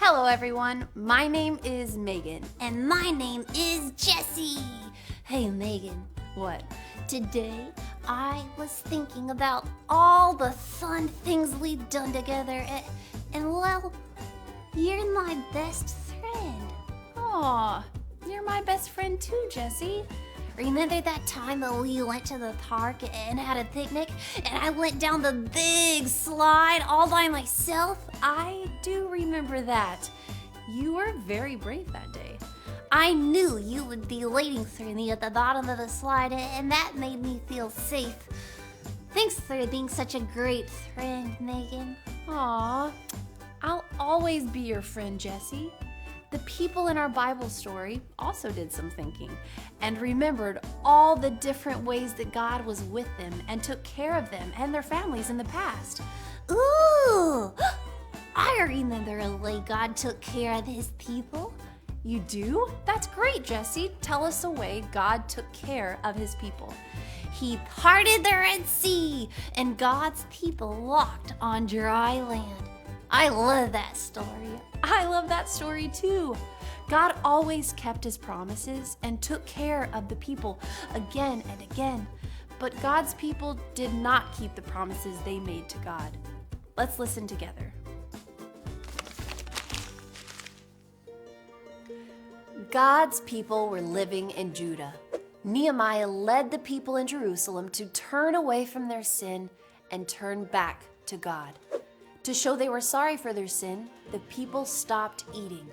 Hello everyone, my name is Megan. And my name is Jessie. Hey Megan, what? Today, I was thinking about all the fun things we've done together, and well, you're my best friend. Aw, you're my best friend too, Jessie. Remember that time that we went to the park and had a picnic, and I went down the big slide all by myself? I do remember that. You were very brave that day. I knew you would be waiting for me at the bottom of the slide, and that made me feel safe. Thanks for being such a great friend, Megan. Aw, I'll always be your friend, Jessie. The people in our Bible story also did some thinking and remembered all the different ways that God was with them and took care of them and their families in the past. Ooh! I remember a way God took care of his people. You do? That's great, Jessie. Tell us a way God took care of his people. He parted the Red Sea, and God's people walked on dry land. I love that story. I love that story too. God always kept his promises and took care of the people again and again. But God's people did not keep the promises they made to God. Let's listen together. God's people were living in Judah. Nehemiah led the people in Jerusalem to turn away from their sin and turn back to God. To show they were sorry for their sin, the people stopped eating.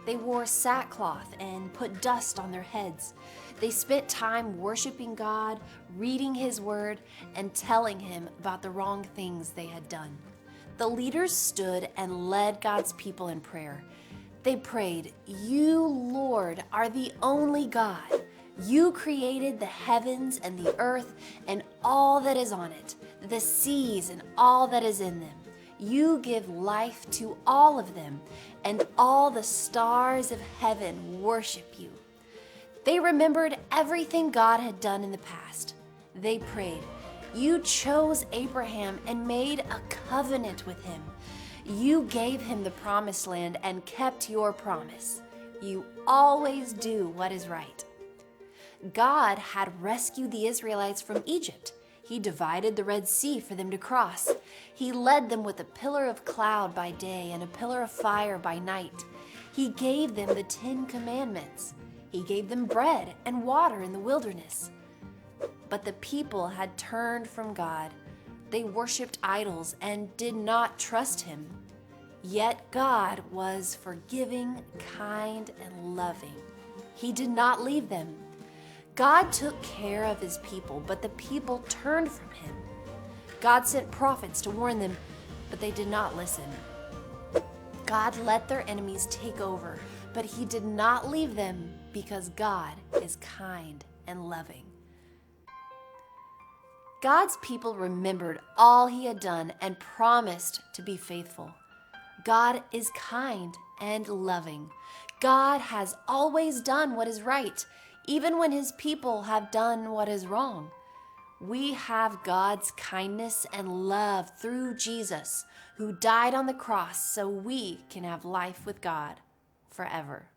They wore sackcloth and put dust on their heads. They spent time worshiping God, reading his word, and telling him about the wrong things they had done. The leaders stood and led God's people in prayer. They prayed, "You, Lord, are the only God. You created the heavens and the earth and all that is on it, the seas and all that is in them. You give life to all of them, and all the stars of heaven worship you." They remembered everything God had done in the past. They prayed, "You chose Abraham and made a covenant with him. You gave him the promised land and kept your promise. You always do what is right." God had rescued the Israelites from Egypt. He divided the Red Sea for them to cross. He led them with a pillar of cloud by day and a pillar of fire by night. He gave them the 10 Commandments. He gave them bread and water in the wilderness. But the people had turned from God. They worshiped idols and did not trust him. Yet God was forgiving, kind, and loving. He did not leave them. God took care of his people, but the people turned from him. God sent prophets to warn them, but they did not listen. God let their enemies take over, but he did not leave them because God is kind and loving. God's people remembered all he had done and promised to be faithful. God is kind and loving. God has always done what is right, even when his people have done what is wrong. We have God's kindness and love through Jesus, who died on the cross so we can have life with God forever.